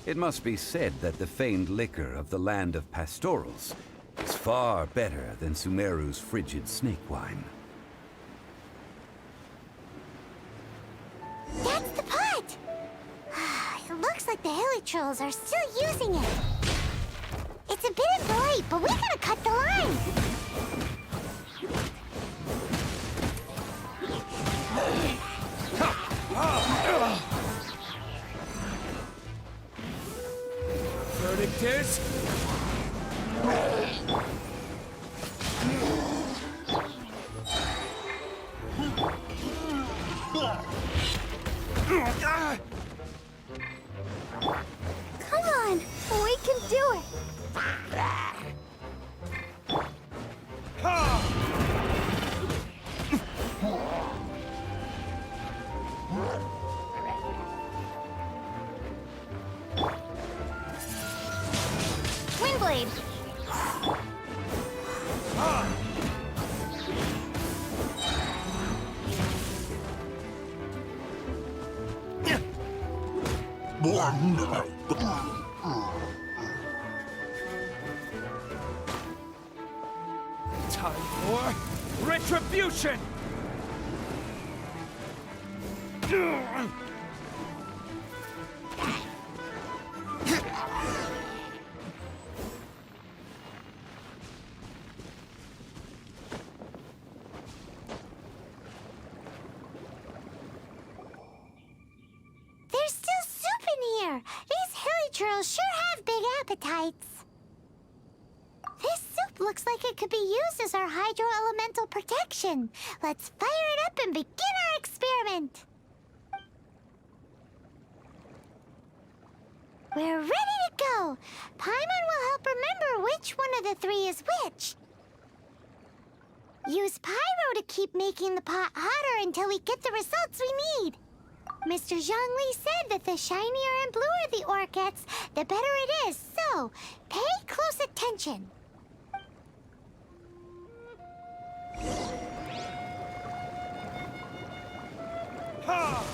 It must be said that the feigned liquor of the land of pastorals is far better than Sumeru's frigid snake wine. That's the pot! It looks like the hilly trolls are still using it. It's a bit late, but we gotta cut the line. Verdict is... Come on, we can do it. Windblade. Time for retribution! There's still soup in here. These hilly trolls sure have big appetites. This soup looks like it could be used as our hydro-elemental protection. Let's fire it up and begin our experiment. We're ready to go. Paimon will help remember which one of the three is which. Use pyro to keep making the pot hotter until we get the results we need. Mr. Zhongli said that the shinier and bluer the ore gets, the better it is. So, pay close attention. Ha!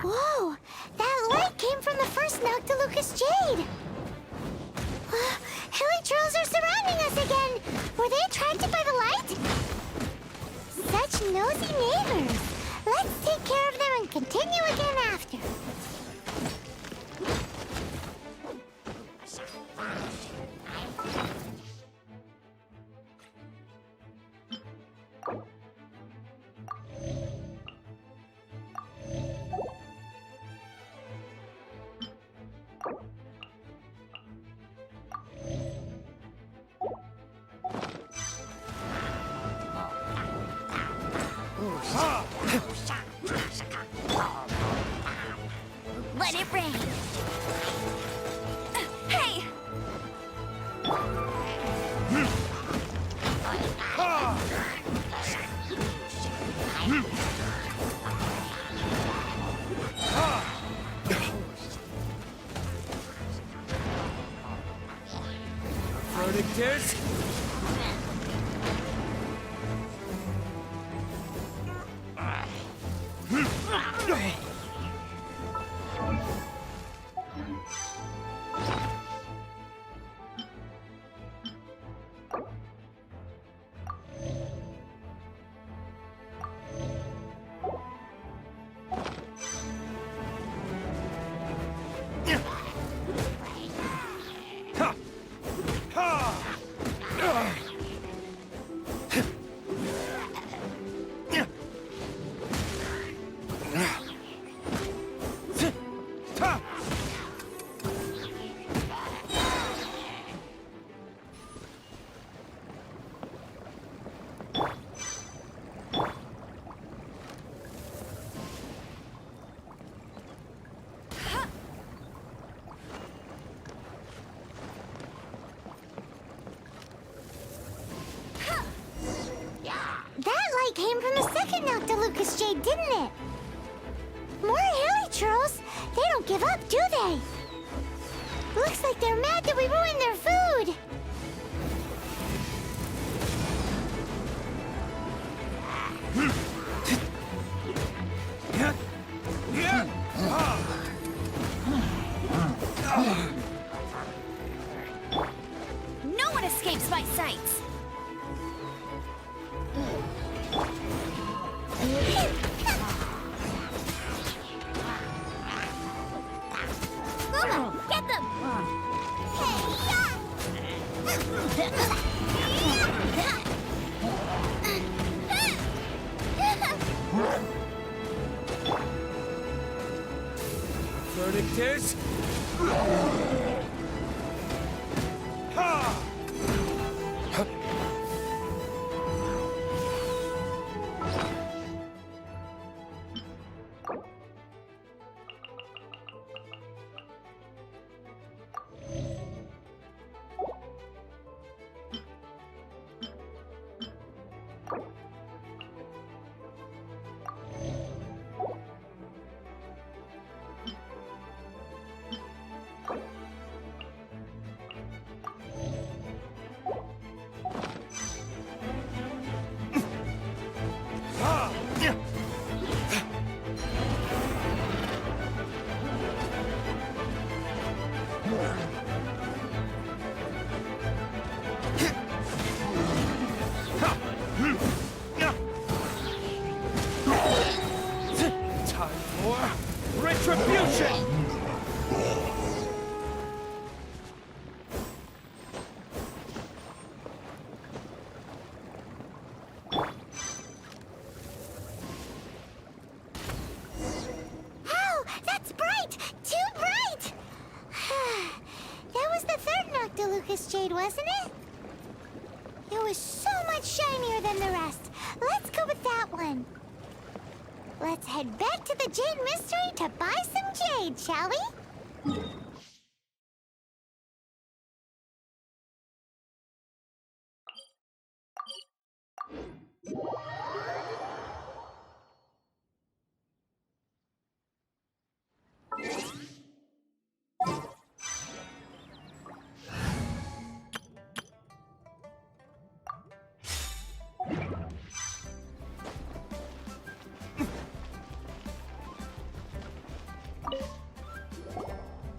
Whoa! That light came from the first Noctilucous Jade! Hilly trolls are surrounding us again! Were they attracted by the light? Such nosy neighbors! Let's take care of them and continue again after. Let it rain. Hey! Verdict is... Came from the second Noctilucous Jade, didn't it? More Hilichurls? They don't give up, do they? Looks like they're mad that we ruined their food. No one escapes my sights. Mama, get them! Verdict is... Ha! Time for retribution! Oh, that's bright! Too bright! That was the third Noctilucous Jade, wasn't it? It was so much shinier than the rest. Let's go with that one. Let's head back to the Jade Mystery to buy some jade, shall we?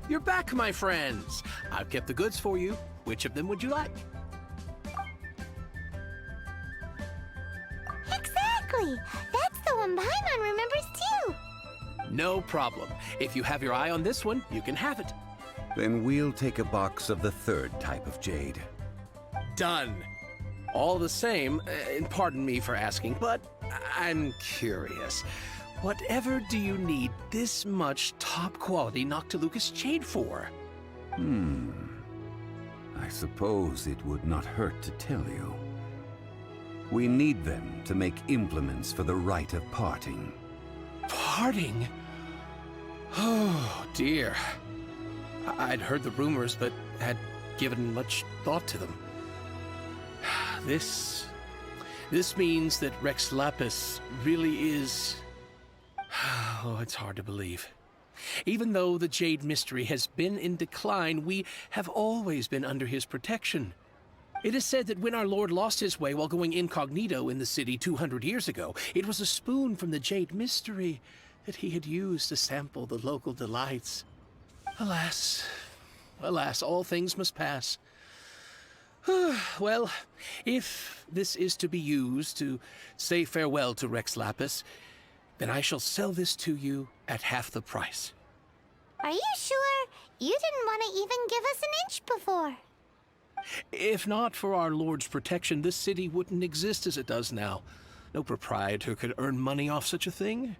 You're back, my friends. I've kept the goods for you. Which of them would you like? Exactly! That's the one Paimon remembers too! No problem. If you have your eye on this one, you can have it. Then we'll take a box of the third type of jade. Done. All the same, and pardon me for asking, but I'm curious. Whatever do you need this much top-quality Noctilucous Jade for? I suppose it would not hurt to tell you. We need them to make implements for the rite of parting. Parting? Oh, dear. I'd heard the rumors, but had given much thought to them. This means that Rex Lapis really is... Oh, it's hard to believe. Even though the Jade Mystery has been in decline, we have always been under his protection. It is said that when our Lord lost his way while going incognito in the city 200 years ago, it was a spoon from the Jade Mystery that he had used to sample the local delights. Alas, alas, all things must pass. Well, if this is to be used to say farewell to Rex Lapis, then I shall sell this to you at half the price. Are you sure? You didn't want to even give us an inch before. If not for our Lord's protection, this city wouldn't exist as it does now. No proprietor could earn money off such a thing.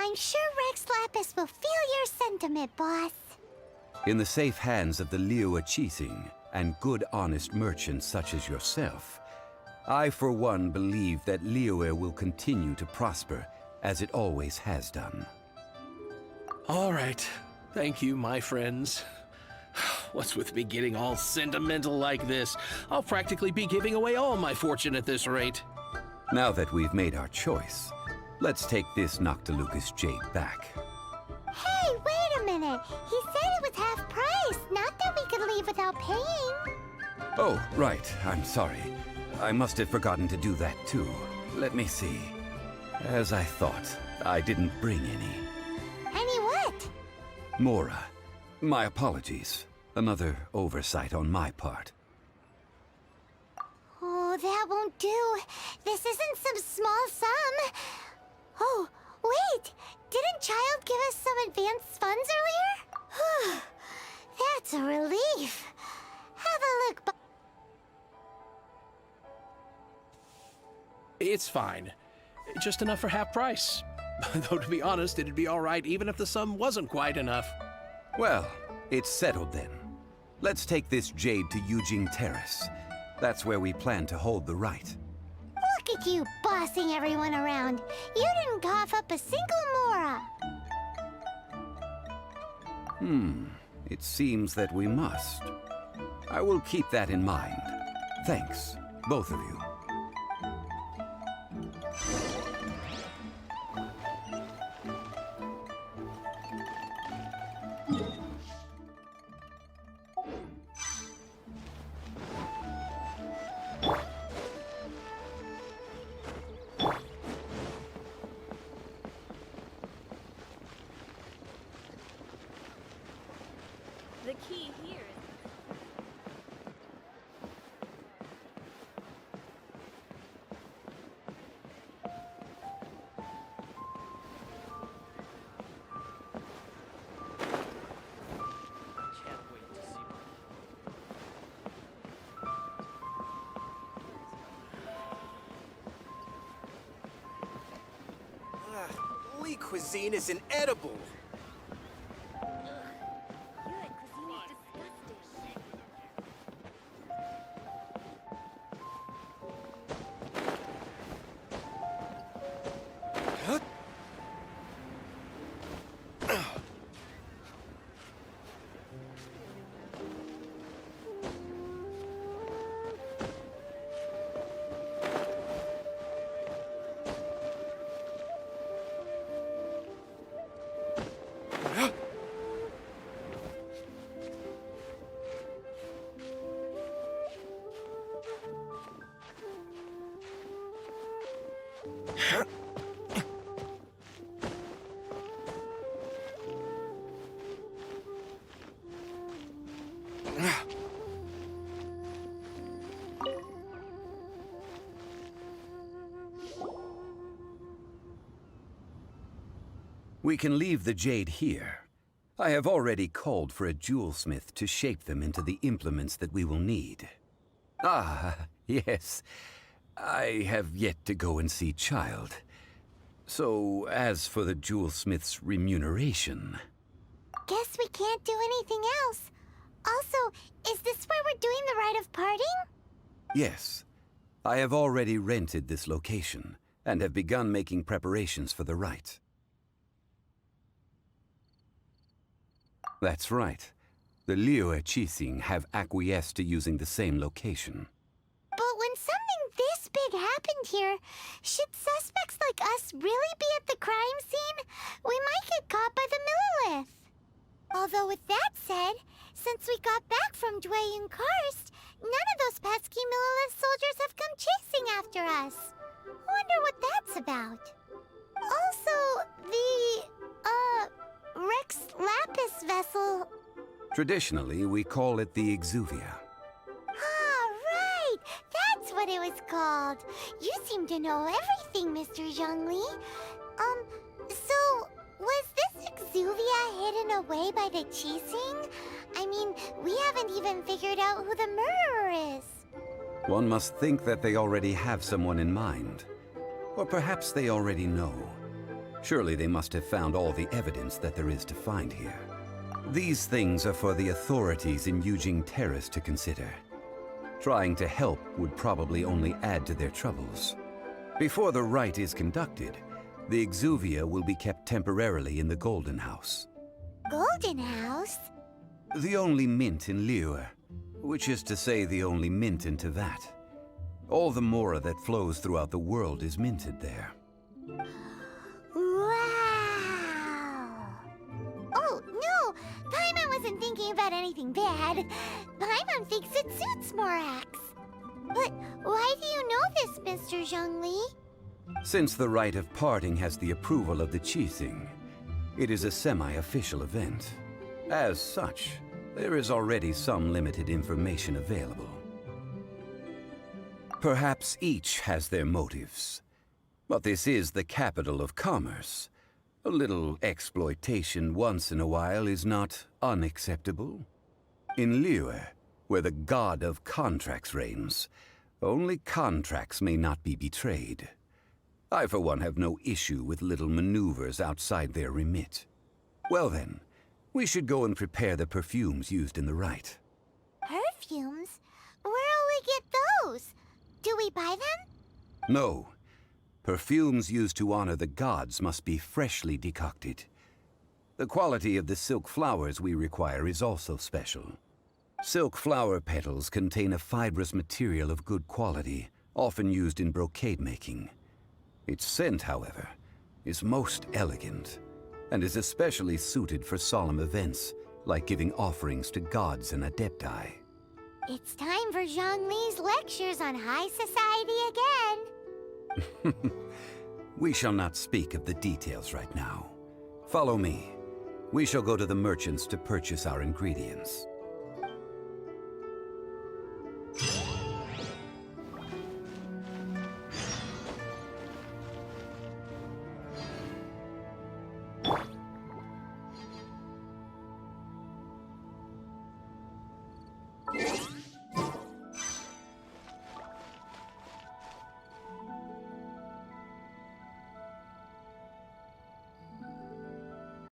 I'm sure Rex Lapis will feel your sentiment, boss. In the safe hands of the Liu Chising and good honest merchants such as yourself, I for one believe that Liyue will continue to prosper as it always has done. All right. Thank you, my friends. What's with me getting all sentimental like this? I'll practically be giving away all my fortune at this rate. Now that we've made our choice, let's take this Noctilucous jade back. Hey, wait a minute. He said it was half price, not that we could leave without paying. Oh, right. I'm sorry. I must have forgotten to do that too. Let me see. As I thought, I didn't bring any. Any what? Mora, my apologies. Another oversight on my part. Oh, that won't do. This isn't some small sum. Oh, wait. Didn't Child give us some advanced funds earlier? That's a relief. Have a look. It's fine. Just enough for half price. Though, to be honest, it'd be all right even if the sum wasn't quite enough. Well, it's settled then. Let's take this jade to Yujing Terrace. That's where we plan to hold the rite. Look at you bossing everyone around. You didn't cough up a single Mora. It seems that we must. I will keep that in mind. Thanks, both of you. The key here is... Lee cuisine is inedible. We can leave the jade here. I have already called for a jewelsmith to shape them into the implements that we will need. Ah, yes. I have yet to go and see Child. So, as for the jewelsmith's remuneration... Guess we can't do anything else. Also, is this where we're doing the rite of parting? Yes. I have already rented this location, and have begun making preparations for the rite. That's right. The Liu Chising have acquiesced to using the same location. But when something this big happened here, should suspects like us really be at the crime scene? We might get caught by the Millilith. Although with that said, since we got back from Dwayne Karst, none of those pesky Millilith soldiers have come chasing after us. Wonder what that's about. Also, the, Rex Lapis vessel. Traditionally, we call it the Exuvia. Ah, right! That's what it was called. You seem to know everything, Mr. Zhongli. So, was this Exuvia hidden away by the Qixing? I mean, we haven't even figured out who the murderer is. One must think that they already have someone in mind. Or perhaps they already know. Surely they must have found all the evidence that there is to find here. These things are for the authorities in Yujing Terrace to consider. Trying to help would probably only add to their troubles. Before the rite is conducted, the Exuvia will be kept temporarily in the Golden House. Golden House? The only mint in Liyue, which is to say the only mint in Teyvat. All the mora that flows throughout the world is minted there. Wow! Oh, no! Paimon wasn't thinking about anything bad. Paimon thinks it suits Morax. But why do you know this, Mr. Zhongli? Since the rite of parting has the approval of the Qixing, it is a semi-official event. As such, there is already some limited information available. Perhaps each has their motives. But this is the capital of commerce. A little exploitation once in a while is not unacceptable. In Liyue, where the god of contracts reigns, only contracts may not be betrayed. I, for one, have no issue with little maneuvers outside their remit. Well then, we should go and prepare the perfumes used in the rite. Perfumes? Where'll we get those? Do we buy them? No. Perfumes used to honor the gods must be freshly decocted. The quality of the silk flowers we require is also special. Silk flower petals contain a fibrous material of good quality, often used in brocade making. Its scent, however, is most elegant, and is especially suited for solemn events, like giving offerings to gods and adepti. It's time for Zhongli's lectures on high society again. We shall not speak of the details right now. Follow me. We shall go to the merchants to purchase our ingredients.